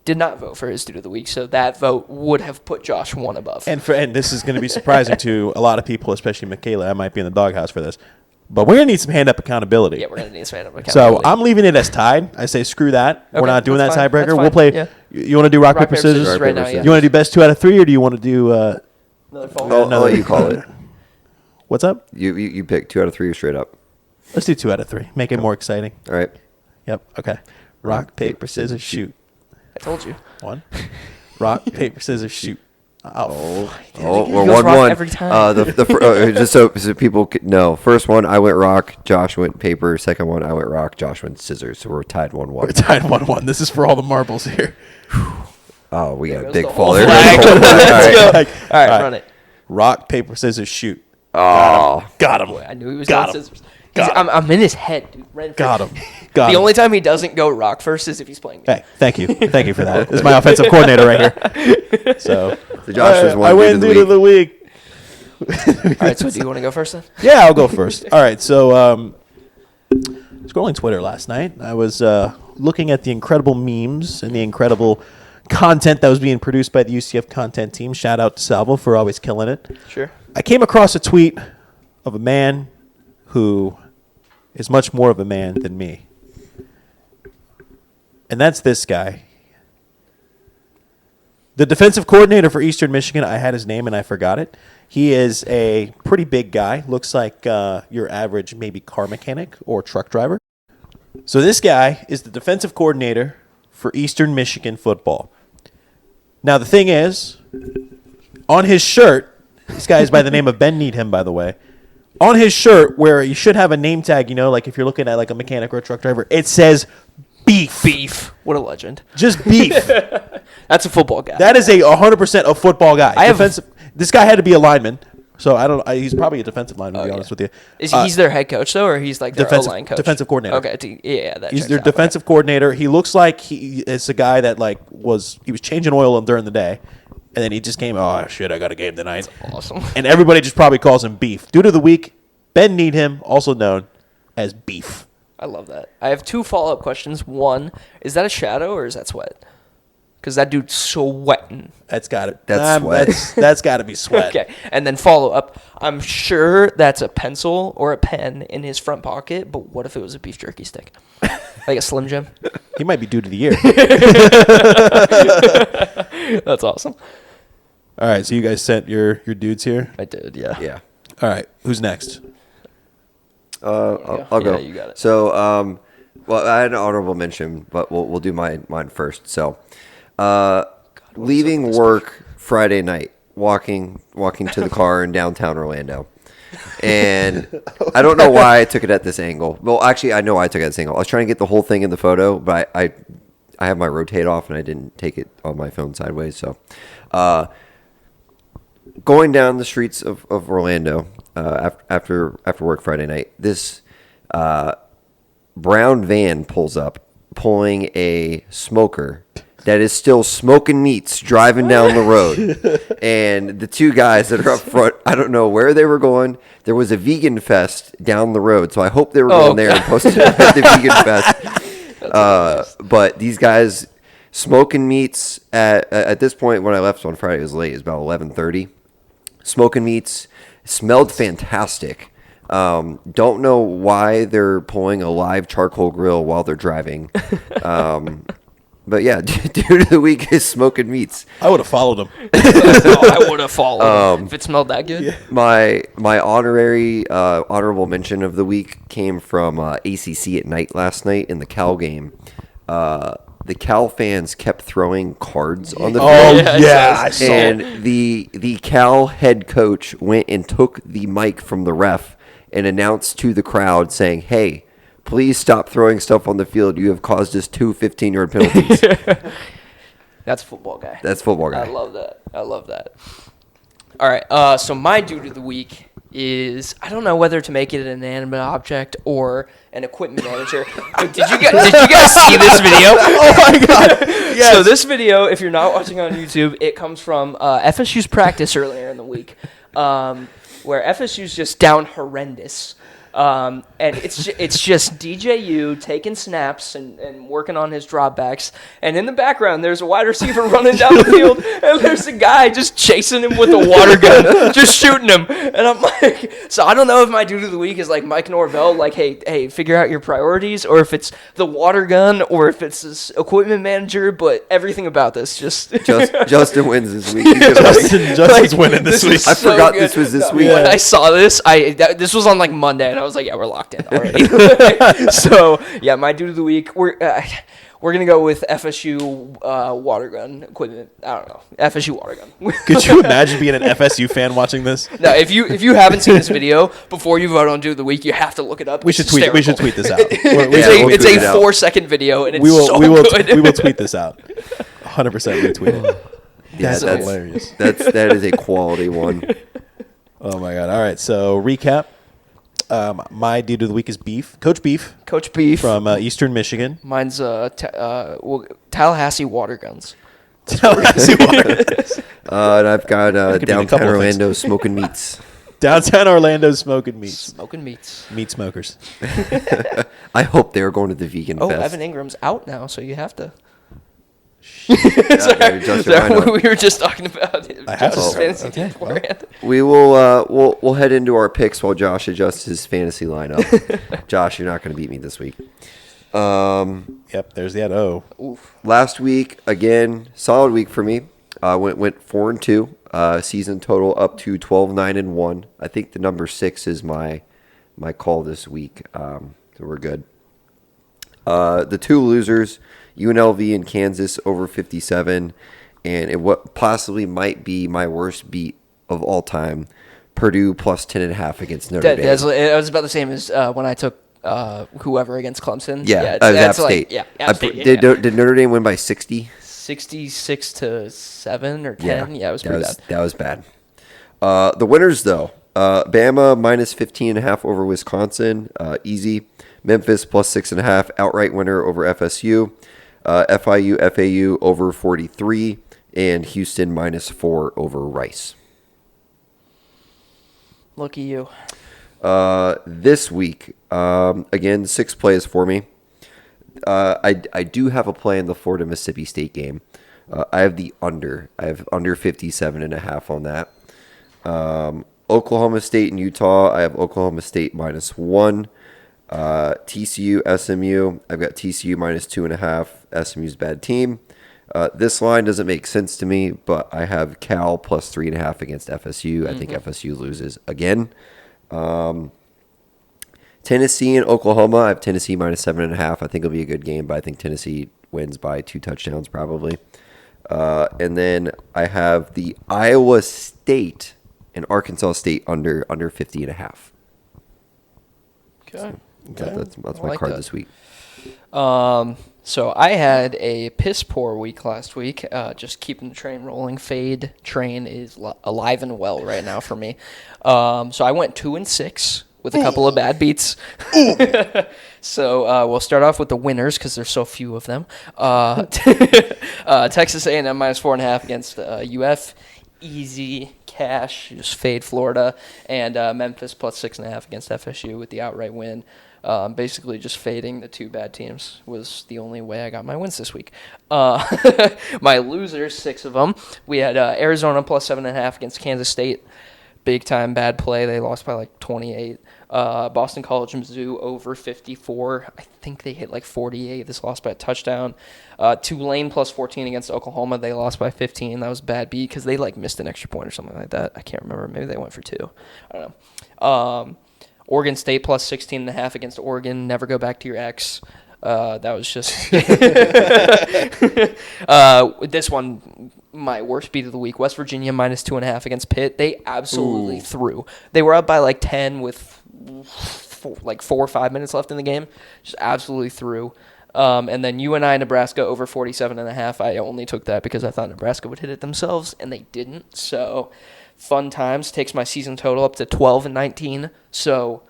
did not vote for his dude of the week, so that vote would have put Josh one above. And this is going to be surprising to a lot of people, especially Michaela. I might be in the doghouse for this, but we're going to need some hand up accountability. Yeah, we're going to need some hand up So accountability. I'm leaving it as tied. I say screw that. We're Okay, not doing that that's fine. tiebreaker. That's We'll fine. play. Yeah. You want to do rock, paper, scissors? Rock, right paper, now, scissors. yeah. You want to do best 2 out of 3, or do you want to do Another phone. I'll let you call it. what's up? You pick 2 out of 3 or straight up. Let's do 2 out of 3. Make it more exciting. All right. Yep. Okay. Rock, paper, scissors, shoot. I told you. 1. Rock, paper, scissors, shoot. Oh. Oh, He we're goes rock 1-1. every time. Just so people know, first one I went rock, Josh went paper. Second one I went rock, Josh went scissors. So we're tied 1-1. We're tied 1-1. This is for all the marbles here. Oh, we got a goes big the fall whole there. flag. All right. Like, All right, run it. Rock, paper, scissors, shoot. Oh, Got him. I knew he was Got doing him. scissors. Got him. I'm in his head, dude. Got him. Got The him. only time he doesn't go rock first is if he's playing. Hey, thank you. Thank you for that. This is my offensive coordinator right here. So, So Josh was one I dude win of the dude of week. the week. All right, so do you want to go first then? Yeah, I'll go first. All right. So, scrolling Twitter last night, I was looking at the incredible memes and the incredible content that was being produced by the UCF content team. Shout out to Salvo for always killing it. Sure. I came across a tweet of a man who is much more of a man than me. And that's this guy. The defensive coordinator for Eastern Michigan, I had his name and I forgot it. He is a pretty big guy. Looks like your average maybe car mechanic or truck driver. So this guy is the defensive coordinator for Eastern Michigan football. Now the thing is, on his shirt, this guy is by the name of Ben Needham, by the way. On his shirt, where you should have a name tag, like if you're looking at like a mechanic or a truck driver, it says beef. Beef. What a legend. Just beef. That's a football guy. That is 100% a football guy. I have- This guy had to be a lineman, so I don't. He's probably a defensive lineman, to be honest with you. Is he's their head coach though, or he's like their defensive- O-line coach? defensive coordinator. Okay, yeah, that He's checks their out. defensive coordinator. He looks like he is a guy that was changing oil during the day, and then he just came. Oh shit! I got a game tonight. Okay. Awesome. And everybody just probably calls him Beef. Due to the week, Ben Needham, also known as Beef. I love that. I have 2 follow-up questions. One, is that a shadow or is that sweat? Because that dude's sweating. That's got it. That's sweat. That's got to be sweat. Okay, and then follow up. I'm sure that's a pencil or a pen in his front pocket, but what if it was a beef jerky stick, like a Slim Jim? He might be due to the year. That's awesome. All right, so you guys sent your dudes here. I did, yeah. Yeah. All right, who's next? I'll go. Yeah, you got it. So, well, I had an honorable mention, but we'll do mine first. So, leaving work Friday night, walking to the car in downtown Orlando, and I don't know why I took it at this angle. Well, actually, I know why I took it at this angle. I was trying to get the whole thing in the photo, but I have my rotate off and I didn't take it on my phone sideways. So, going down the streets of Orlando after work Friday night, this brown van pulls up pulling a smoker that is still smoking meats driving down the road. And the two guys that are up front, I don't know where they were going. There was a vegan fest down the road, so I hope they were going there and posted at the vegan fest. But these guys smoking meats at this point when I left on Friday, it was late. It was about 11:30. Smoking meats smelled fantastic. Don't know why they're pulling a live charcoal grill while they're driving. But yeah, dude of the week is smoking meats. I would have followed him. I would have followed if it smelled that good. Yeah. My honorable mention of the week came from ACC at night last night in the Cal game. The Cal fans kept throwing cards on the field. Oh, yeah. I saw And the Cal head coach went and took the mic from the ref and announced to the crowd saying, "Hey, please stop throwing stuff on the field. You have caused us 2 15-yard penalties." That's football guy. That's football guy. I love that. All right. So my dude of the week is, I don't know whether to make it an inanimate object or an equipment manager. But did you guys see this video? Oh, my God. Yes. So this video, if you're not watching on YouTube, it comes from FSU's practice earlier in the week, where FSU's just down horrendous. And it's just DJU taking snaps and working on his dropbacks. And in the background, there's a wide receiver running down the field, and there's a guy just chasing him with a water gun, just shooting him. And I'm like, so I don't know if my dude of the week is like Mike Norvell, like, hey, figure out your priorities, or if it's the water gun, or if it's this equipment manager. But everything about this Justin wins this week. Justin's winning this week. I forgot this was this week. When I saw this, this was on like Monday, and I was like, yeah, we're locked in already. So yeah, my dude of the week, we're gonna go with FSU water gun equipment. I don't know, FSU water gun. Could you imagine being an FSU fan watching this? No, if you haven't seen this video before you vote on dude of the week, you have to look it up. We should tweet this out. we'll It's tweet it a out. 4-second video, and it's we will good. tweet this out. 100% retweet it. Yeah, That's hilarious. That is a quality one. Oh my God! All right, so recap. My dude of the week is Coach Beef Coach Beef from Eastern Michigan. Mine's Tallahassee water guns. Tallahassee Water. And I've got could mean a downtown couple of things. Orlando smoking meats. Downtown Orlando smoking meats. Smoking meats. Meat smokers. I hope they're going to the vegan Oh, fest. Evan Ingram's out now, so you have to. Yeah, Justin, I know. We were just talking about it. I have Josh's to. fantasy Okay, team beforehand. We will we'll head into our picks while Josh adjusts his fantasy lineup. Josh, you're not going to beat me this week. Yep, there's that O. Oof. Last week, again, solid week for me. Went 4-2. Season total up to 12-9-1. I think the number 6 is my call this week. So we're good. The two losers, UNLV and Kansas over 57, and what possibly might be my worst beat of all time, Purdue plus 10.5 against Notre Dame. It was about the same as when I took whoever against Clemson. Yeah, that's App like, State. yeah, App State. Yeah. Did Notre Dame win by 60? 66-7 or 10. Yeah, it was pretty bad. That was bad. The winners, though, Bama minus 15.5 over Wisconsin, easy. Memphis plus 6.5, outright winner over FSU. FIU, FAU over 43, and Houston minus 4 over Rice. Look at you. This week, again, 6 plays for me. I do have a play in the Florida Mississippi State game. I have the under. I have under 57.5 on that. Oklahoma State and Utah. I have Oklahoma State minus 1. TCU, SMU. I've got TCU minus 2.5. SMU's bad team. This line doesn't make sense to me, but I have Cal plus 3.5 against FSU. I think FSU loses again. Tennessee and Oklahoma. I have Tennessee minus 7.5. I think it'll be a good game, but I think Tennessee wins by 2 touchdowns probably. And then I have the Iowa State and Arkansas State under 50.5. Okay. That's I my like card that. this week. So I had a piss poor week last week. Just keeping the train rolling. Fade train is alive and well right now for me. So I went 2-6 with a couple of bad beats. So we'll start off with the winners because there's so few of them. Texas A&M -4.5 against UF. Easy cash, just fade Florida. And Memphis +6.5 against FSU with the outright win. Basically just fading the two bad teams was the only way I got my wins this week. My losers, 6 of them. We had Arizona +7.5 against Kansas State. Big time bad play. They lost by like 28. Boston College Mizzou over 54. I think they hit like 48. This lost by a touchdown. Tulane +14 against Oklahoma. They lost by 15. That was a bad beat because they like missed an extra point or something like that. I can't remember. Maybe they went for 2. I don't know. Oregon State +16.5 against Oregon. Never go back to your ex. That was just this one. My worst beat of the week. West Virginia -2.5 against Pitt. They absolutely threw. They were up by like 10 with 4 or 5 minutes left in the game. Just absolutely threw. And then UNI Nebraska over 47.5. I only took that because I thought Nebraska would hit it themselves, and they didn't. So fun times. Takes my season total up to 12-19. So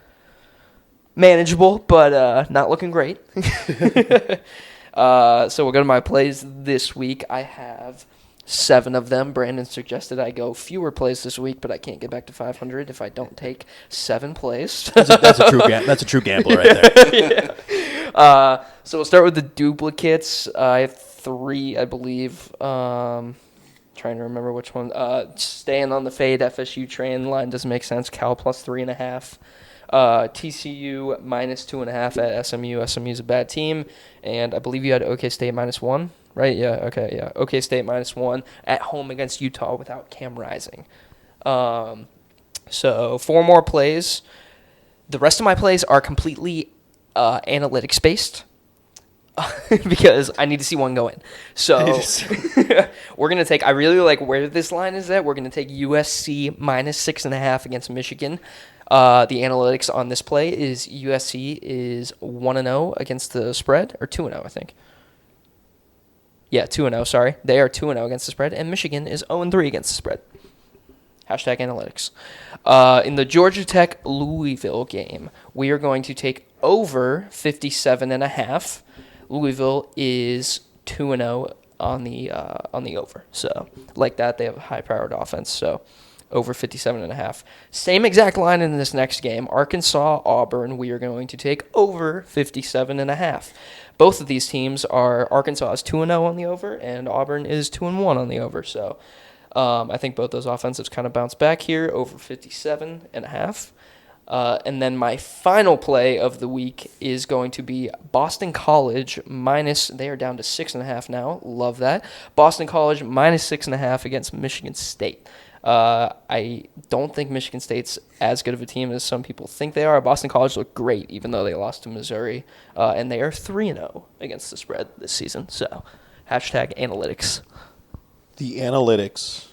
manageable, but not looking great. So we'll go to my plays this week. I have 7 of them. Brandon suggested I go fewer plays this week, but I can't get back to 500 if I don't take 7 plays. That's a true gambler right there. So we'll start with the duplicates. I have 3, I believe. Trying to remember which one. Staying on the fade FSU train line doesn't make sense. Cal +3.5. TCU -2.5 at SMU. SMU's a bad team. And I believe you had OK State -1. Right, yeah, okay, yeah. OK State -1 at home against Utah without Cam Rising. So 4 more plays. The rest of my plays are completely analytics-based because I need to see one go in. So we're going to take – I really like where this line is at. We're going to take USC -6.5 against Michigan. The analytics on this play is USC is 1-0 against the spread, or 2-0, I think. Yeah, 2-0, sorry. They are 2-0 against the spread, and Michigan is 0-3 against the spread. Hashtag analytics. In the Georgia Tech Louisville game, we are going to take over 57.5. Louisville is 2-0 on the over. So, like that, they have a high-powered offense, so over 57.5. Same exact line in this next game. Arkansas, Auburn, we are going to take over 57.5. Both of these teams are, Arkansas is 2-0 on the over, and Auburn is 2-1 on the over. So I think both those offensives kind of bounce back here, over 57.5. And then my final play of the week is going to be Boston College they are down to 6.5 now. Love that. Boston College -6.5 against Michigan State. I don't think Michigan State's as good of a team as some people think they are. Boston College looked great, even though they lost to Missouri. And they are 3-0 against the spread this season. So, hashtag analytics. The analytics.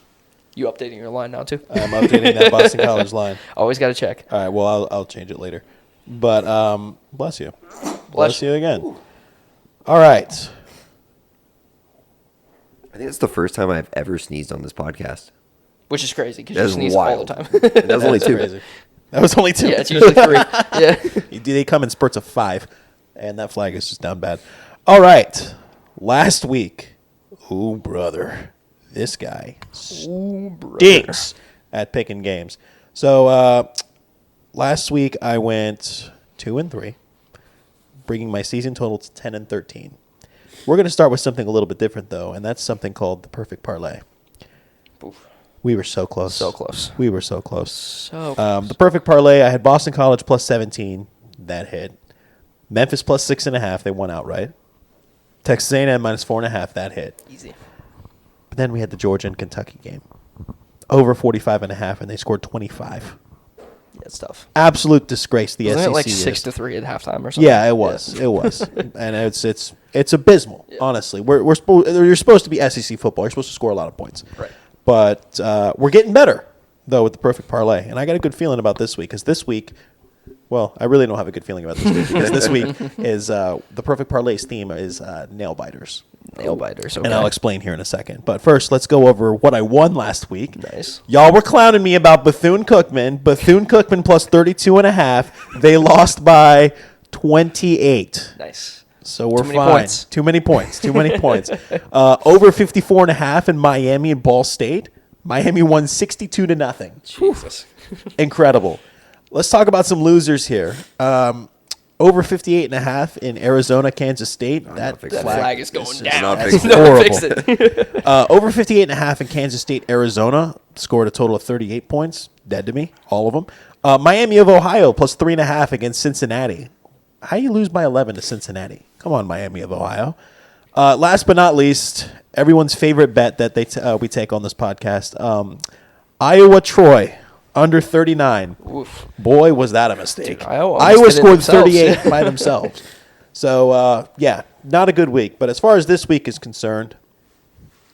You updating your line now, too? I'm updating that Boston College line. Always got to check. All right, well, I'll change it later. But bless you. Bless you again. Ooh. All right. I think it's the first time I've ever sneezed on this podcast. Which is crazy because That you is sneeze wild. all the time. That was only 2. Crazy. That was only 2. Yeah, it's usually 3. Yeah. They come in spurts of 5, and that flag is just down bad. All right. Last week, ooh, brother, this guy stinks at picking games. So last week I went 2-3, bringing my season total to 10-13. We're going to start with something a little bit different, though, and that's something called the perfect parlay. Oof. We were so close. So close. We were so close. So close. The perfect parlay, I had Boston College +17. That hit. Memphis +6.5. They won outright. Texas A&M -4.5. That hit. Easy. But then we had the Georgia and Kentucky game. Over 45.5, and they scored 25. Yeah, it's tough. Absolute disgrace. The Wasn't SEC it like is. 6-3 at halftime or something? Yeah, it was. It was, and it's abysmal. Yeah. Honestly, you're supposed to be SEC football. You're supposed to score a lot of points. Right. But we're getting better though with the perfect parlay, and I got a good feeling about this week because this week, well, I really don't have a good feeling about this week because this week is the perfect parlay's theme is nail biters. Nail biters. Okay. And I'll explain here in a second. But first, let's go over what I won last week. Nice. Y'all were clowning me about Bethune-Cookman. Bethune-Cookman plus 32.5. They lost by 28. Nice. So we're Too many fine. points. Too many points. Too many points. Over 54.5 in Miami and Ball State. Miami won 62-0. Jesus. Incredible. Let's talk about some losers here. Over 58.5 in Arizona, Kansas State. That fixing That Flag. flag is going This is down. not That's fixing no horrible. fix it. Over 58.5 in Kansas State, Arizona. Scored a total of 38 points. Dead to me, all of them. Miami of Ohio plus 3.5 against Cincinnati. How you lose by 11 to Cincinnati? Come on, Miami of Ohio. Last but not least, everyone's favorite bet that we take on this podcast. Iowa Troy under 39. Oof. Boy, was that a mistake. Dude, Iowa almost Iowa did it scored themselves. 38 by themselves. So, yeah, not a good week. But as far as this week is concerned,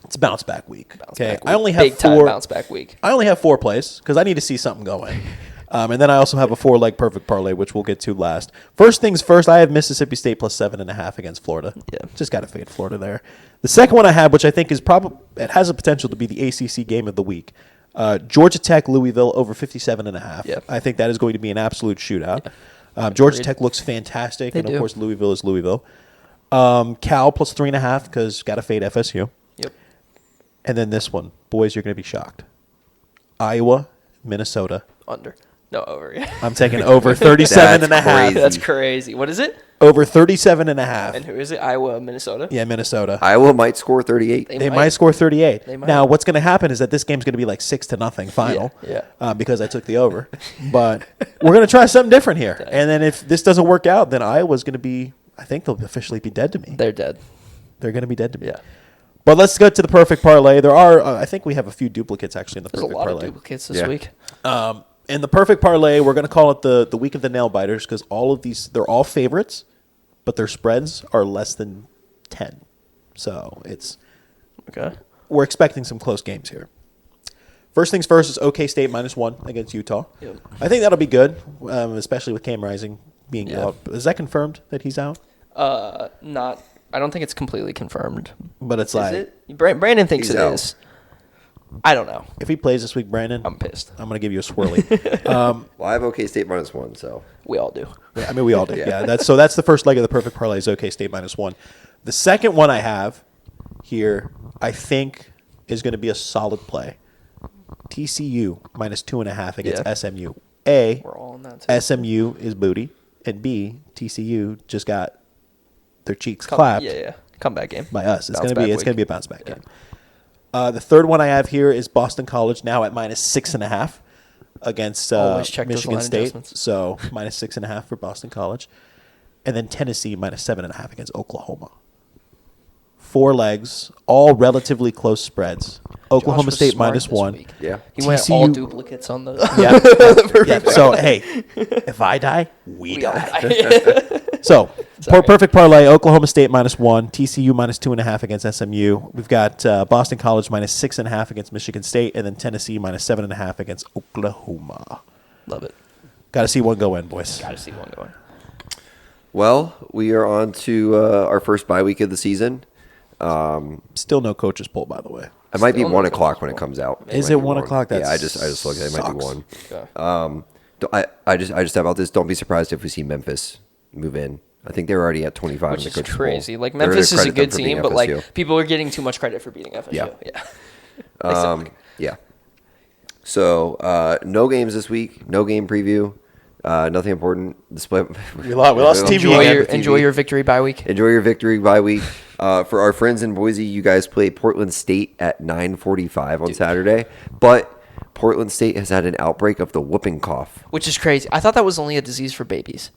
it's a bounce back week. Okay, Back I week. only have Big time four. bounce back week. I only have 4 plays because I need to see something going. And then I also have a 4-leg perfect parlay, which we'll get to last. First things first, I have Mississippi State plus 7.5 against Florida. Yeah. Just got to fade Florida there. The second one I have, which I think is it has a potential to be the ACC game of the week. Georgia Tech, Louisville over 57.5. Yeah. I think that is going to be an absolute shootout. Georgia Tech looks fantastic, They and of do. course Louisville is Louisville. Cal plus 3.5 because got to fade FSU. Yep. And then this one, boys, you're going to be shocked. Iowa, Minnesota. Under. No, over. Yeah. I'm taking over 37.5. crazy. That's crazy. What is it? Over 37.5. And who is it? Iowa, Minnesota? Yeah, Minnesota. Iowa might score 38. They might score 38. They might. Now, what's going to happen is that this game's going to be like 6-0 final. Yeah. Because I took the over. But we're going to try something different here. And then if this doesn't work out, then Iowa's going to be, I think they'll officially be dead to me. They're dead. They're going to be dead to me. Yeah. But let's go to the perfect parlay. There are, I think we have a few duplicates actually in the There's a perfect lot parlay. of duplicates this Yeah. week. In the perfect parlay, we're going to call it the week of the nail biters because all of these, they're all favorites, but their spreads are less than 10. So Okay. we're expecting some close games here. First things first is OK State -1 against Utah. Yep. I think that'll be good, especially with Cam Rising being Yeah. out. Is that confirmed that he's out? Not. I don't think it's completely confirmed. But it's Is like, it? Brandon thinks He's it out. is. I don't know. if he plays this week, Brandon, I'm pissed. I'm going to give you a swirly. Well, I have OK State -1, so We all do. I mean, we all do. Yeah. Yeah. That's the first leg of the perfect parlay is OK State -1. The second one I have here, I think, is going to be a solid play. TCU -2.5 against Yeah. SMU. A, We're all on that too. SMU is booty, and B, TCU just got their cheeks clapped Yeah. Comeback game. by us. It's Bounce going to be back it's going to be a week. bounce back Yeah. game. The third one I have here is Boston College now at -6.5 against Always check those Michigan line State. adjustments. So -6.5 for Boston College, and then Tennessee -7.5 against Oklahoma. 4 legs, all relatively close spreads. Oklahoma Josh was State smart this -1. week. yeah. He went all TCU duplicates on the. Yeah. So hey, if I die, we We all die. die. So Sorry. perfect parlay: Oklahoma State -1, TCU -2.5 against SMU. We've got Boston College -6.5 against Michigan State, and then Tennessee -7.5 against Oklahoma. Love it. Got to see one go in, boys. Got to see one going. Well, we are on to our first bye week of the season. Still no coaches poll, by the way. It might be Still 1 no o'clock when it comes out. Is might it be 1 o'clock? Yeah, That I just looked at it. It might be sucks. 1. Okay. I just have about this. Don't be surprised if we see Memphis move in. I think they're already at 25. Which in the is coaches crazy. poll. Like They're gonna Memphis is a credit them good for beating team, but FSU. like people are getting too much credit for beating FSU. Yeah. Yeah. They suck. Yeah. So no games this week. No game preview. Nothing important. The split. We lost TV Enjoy again. enjoy your victory bye week. Enjoy your victory bye week. For our friends in Boise, you guys play Portland State at 9:45 on Saturday. But Portland State has had an outbreak of the whooping cough. Which is crazy. I thought that was only a disease for babies.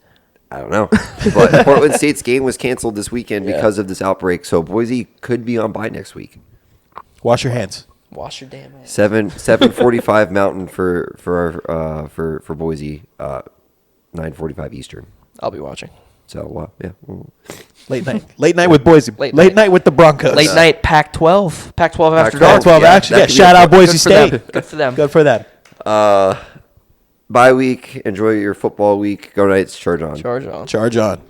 I don't know. But Portland State's game was canceled this weekend because of this outbreak. So Boise could be on bye next week. Wash your hands. Wash your damn hands. 7:45 Mountain for Boise, 9:45 Eastern. I'll be watching. So yeah. Late night with Boise. Late Late night. night with the Broncos. Late night Pac-12. Pac-12 after Pac-12. dark. 12 Yeah, action. that Yeah, could be shout a- out Boise Good for them. State. Good for them. Good for them. Bye week. Enjoy your football week. Go Knights. Charge on. Charge on. Charge on.